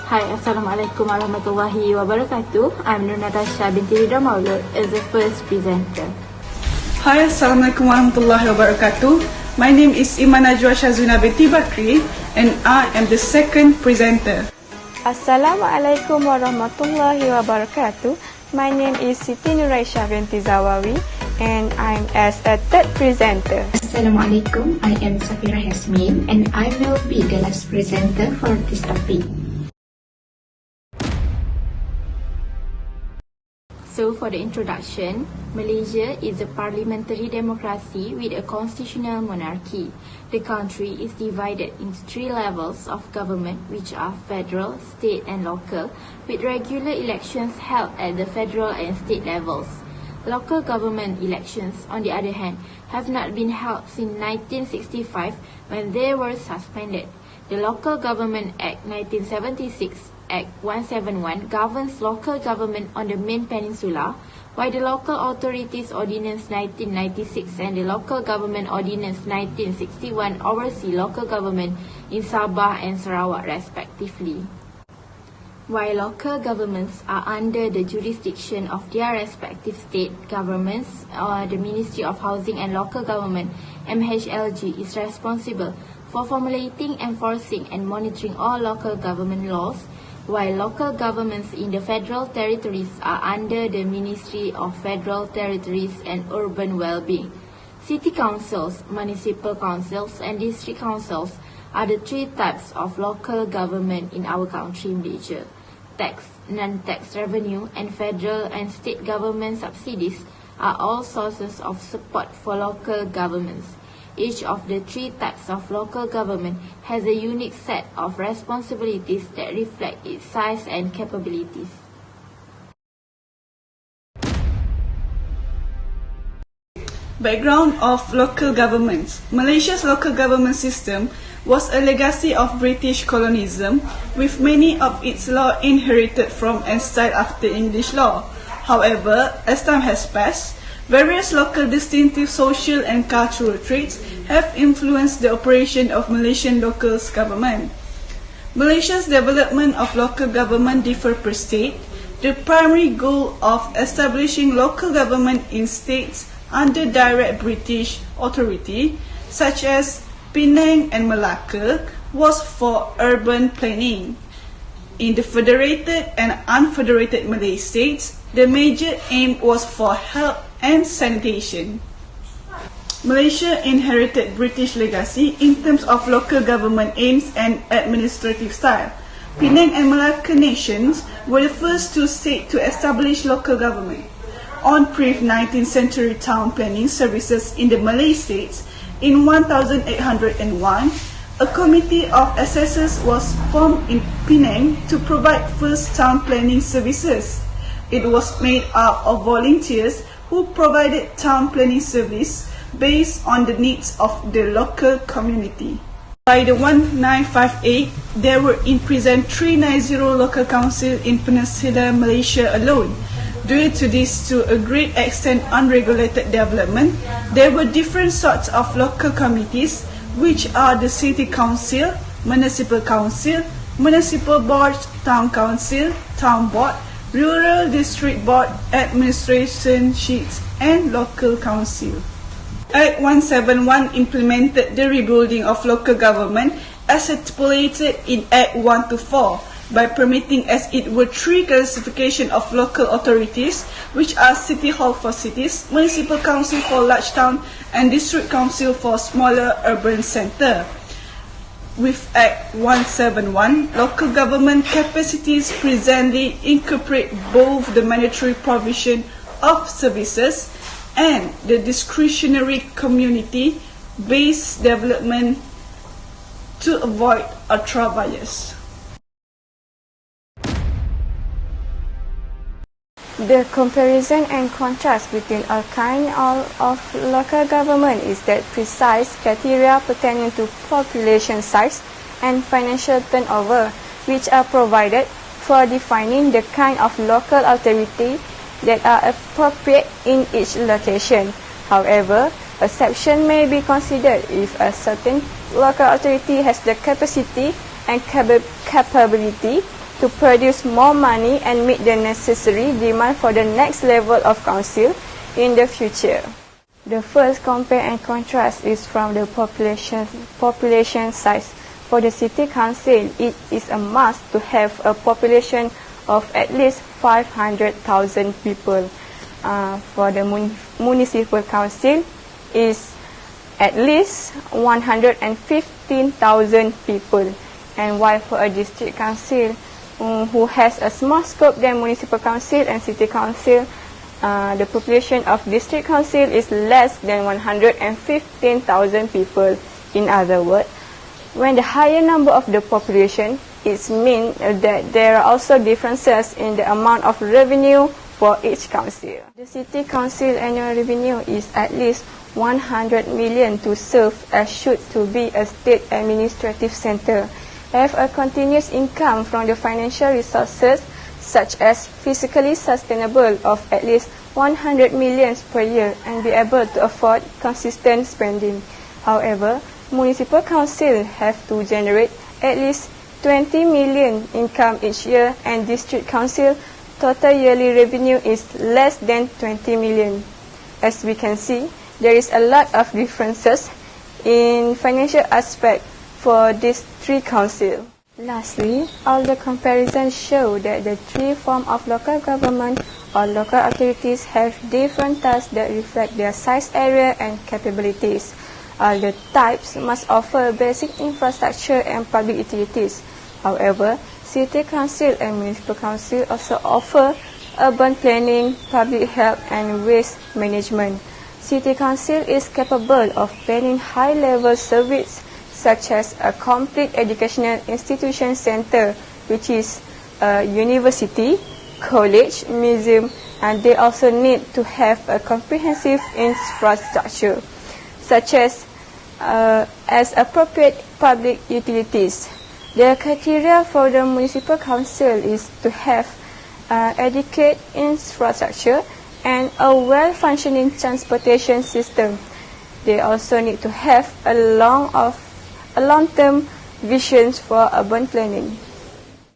Hi, Assalamualaikum warahmatullahi wabarakatuh. I'm Nur Natasha binti Ridha Maulud as the first presenter. Hi, Assalamualaikum warahmatullahi wabarakatuh. My name is Iman Najwa Shazuna binti Bakri and I am the second presenter. Assalamualaikum warahmatullahi wabarakatuh. My name is Siti Nuraisha binti Zawawi and I'm as a third presenter. Assalamualaikum, I am Safira Hasmin and I will be the last presenter for this topic. So for the introduction, Malaysia is a parliamentary democracy with a constitutional monarchy. The country is divided into three levels of government, which are federal, state and local, with regular elections held at the federal and state levels. Local government elections, on the other hand, have not been held since 1965 when they were suspended. The Local Government Act 1976 Act 171 governs local government on the main peninsula, while the Local Authorities Ordinance 1996 and the Local Government Ordinance 1961 oversee local government in Sabah and Sarawak respectively. While local governments are under the jurisdiction of their respective state governments, the Ministry of Housing and Local Government (MHLG) is responsible for formulating, enforcing and monitoring all local government laws, while local governments in the federal territories are under the Ministry of Federal Territories and Urban Well-being. City councils, municipal councils and district councils are the three types of local government in our country, Malaysia. Tax, non-tax revenue and federal and state government subsidies are all sources of support for local governments. Each of the three types of local government has a unique set of responsibilities that reflect its size and capabilities. Background of local governments. Malaysia's local government system was a legacy of British colonialism, with many of its laws inherited from and styled after English law. However, as time has passed, various local distinctive social and cultural traits have influenced the operation of Malaysian local government. Malaysia's development of local government differ per state. The primary goal of establishing local government in states under direct British authority, such as Penang and Malacca, was for urban planning. In the federated and unfederated Malay states, the major aim was for health and sanitation. Malaysia inherited British legacy in terms of local government aims and administrative style. Penang and Malacca nations were the first two states to establish local government. On pre-19th century town planning services in the Malay states, in 1801, a committee of assessors was formed in Penang to provide first town planning services. It was made up of volunteers who provided town planning service based on the needs of the local community. By the 1958, there were in present 390 local councils in Peninsular Malaysia alone. Due to this, to a great extent, unregulated development, there were different sorts of local committees, which are the City Council, Municipal Council, Municipal Board, Town Council, Town Board, Rural District Board, Administration Sheets, and Local Council. Act 171 implemented the rebuilding of local government as stipulated in Act 124 by permitting, as it were, three classification of local authorities, which are City Hall for cities, Municipal Council for large town, and District Council for smaller urban center. With Act 171, local government capacities presently incorporate both the mandatory provision of services and the discretionary community-based development to avoid ultra bias. The comparison and contrast between all kinds of local government is that precise criteria pertaining to population size and financial turnover, which are provided for defining the kind of local authority that are appropriate in each location. However, exception may be considered if a certain local authority has the capacity and capability to produce more money and meet the necessary demand for the next level of council in the future. The first compare and contrast is from the population size. For the city council, it is a must to have a population of at least 500,000 people. For the municipal council, is at least 115,000 people. And while for a district council, who has a small scope than municipal council and city council, the population of district council is less than 115,000 people. In other words, when the higher number of the population, it means that there are also differences in the amount of revenue for each council. The city council annual revenue is at least 100 million to serve as should to be a state administrative center, have a continuous income from the financial resources such as physically sustainable of at least 100 million per year and be able to afford consistent spending. However, municipal council have to generate at least 20 million income each year, and district council total yearly revenue is less than 20 million. As we can see, there is a lot of differences in financial aspect for these three councils. Lastly, all the comparisons show that the three forms of local government or local authorities have different tasks that reflect their size, area, and capabilities. All the types must offer basic infrastructure and public utilities. However, city council and municipal council also offer urban planning, public health, and waste management. City council is capable of planning high-level service such as a complete educational institution center, which is a university, college, museum, and they also need to have a comprehensive infrastructure, such as appropriate public utilities. The criteria for the municipal council is to have adequate infrastructure and a well-functioning transportation system. They also need to have a long-term visions for urban planning.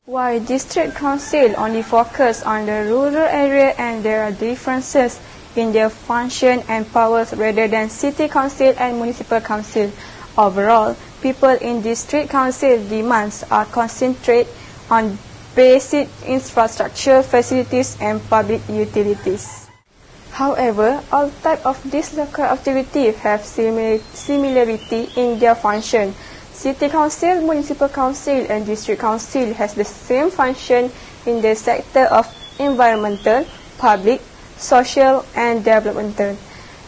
While district council only focus on the rural area and there are differences in their function and powers rather than city council and municipal council. Overall, people in district council demands are concentrated on basic infrastructure, facilities, and public utilities. However, all types of these local activities have similarity in their function. City council, municipal council, and district council has the same function in the sector of environmental, public, social, and developmental.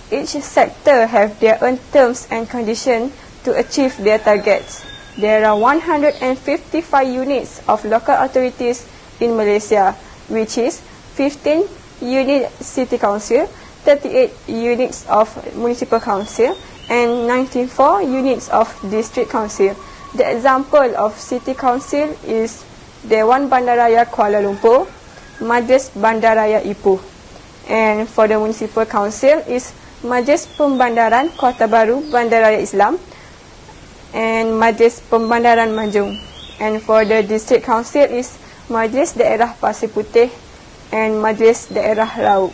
Each sector have their own terms and conditions to achieve their targets. There are 155 units of local authorities in Malaysia, which is 15 units city council, 38 units of municipal council, and 94 units of district council. The example of city council is Dewan Bandaraya Kuala Lumpur, Majlis Bandaraya Ipoh. And for the municipal council is Majlis Pembandaran Kota Baru Bandaraya Islam and Majlis Pembandaran Manjung. And for the district council is Majlis Daerah Pasir Putih and Majlis Daerah Raub.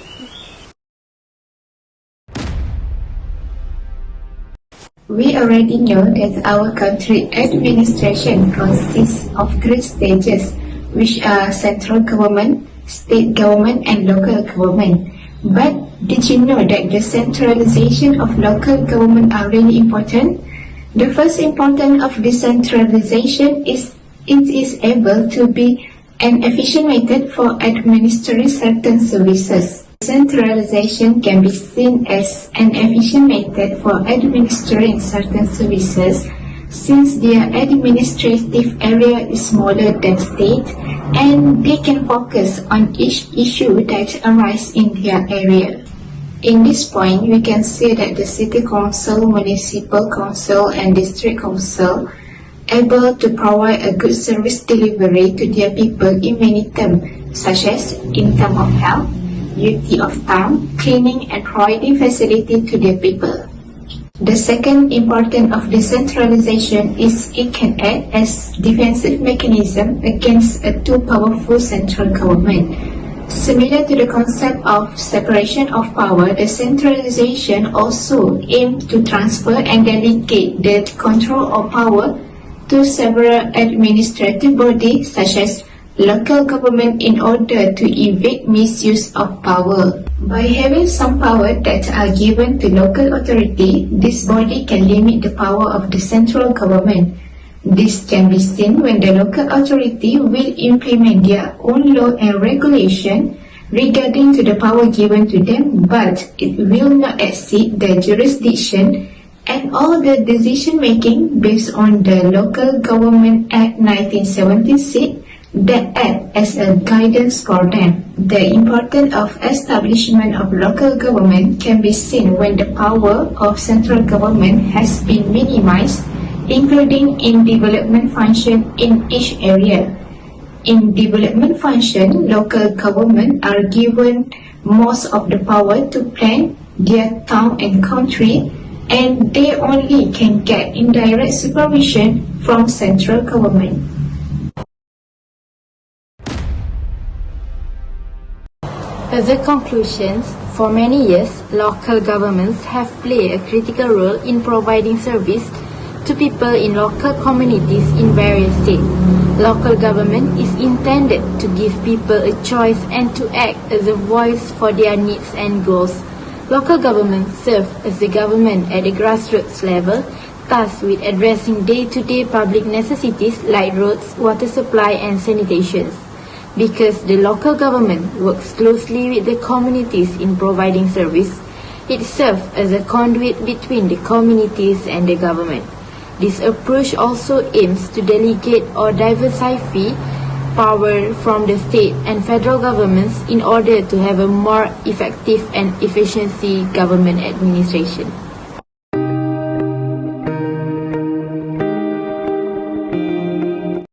We already know that our country administration consists of three stages, which are central government, state government, and local government. But did you know that the centralization of local government are really important? The first importance of decentralization is it is able to be an efficient method for administering certain services. Decentralization can be seen as an efficient method for administering certain services since their administrative area is smaller than state and they can focus on each issue that arises in their area. In this point, we can say that the city council, municipal council, and district council able to provide a good service delivery to their people in many terms, such as in terms of health, duty of time, cleaning, and providing facility to their people. The second importance of decentralization is it can act as defensive mechanism against a too powerful central government. Similar to the concept of separation of power, decentralization also aims to transfer and delegate the control of power to several administrative bodies such as local government in order to evade misuse of power. By having some power that are given to local authority, this body can limit the power of the central government. This can be seen when the local authority will implement their own law and regulation regarding to the power given to them, but it will not exceed the jurisdiction and all the decision making based on the Local Government Act 1976 that act as a guidance for them. The importance of establishment of local government can be seen when the power of central government has been minimized, including in development function in each area. In development function, local government are given most of the power to plan their town and country, and they only can get indirect supervision from central government. As a conclusion, for many years, local governments have played a critical role in providing service to people in local communities in various states. Local government is intended to give people a choice and to act as a voice for their needs and goals. Local government serve as the government at the grassroots level, tasked with addressing day-to-day public necessities like roads, water supply and sanitation. Because the local government works closely with the communities in providing service, it serves as a conduit between the communities and the government. This approach also aims to delegate or diversify power from the state and federal governments in order to have a more effective and efficient government administration.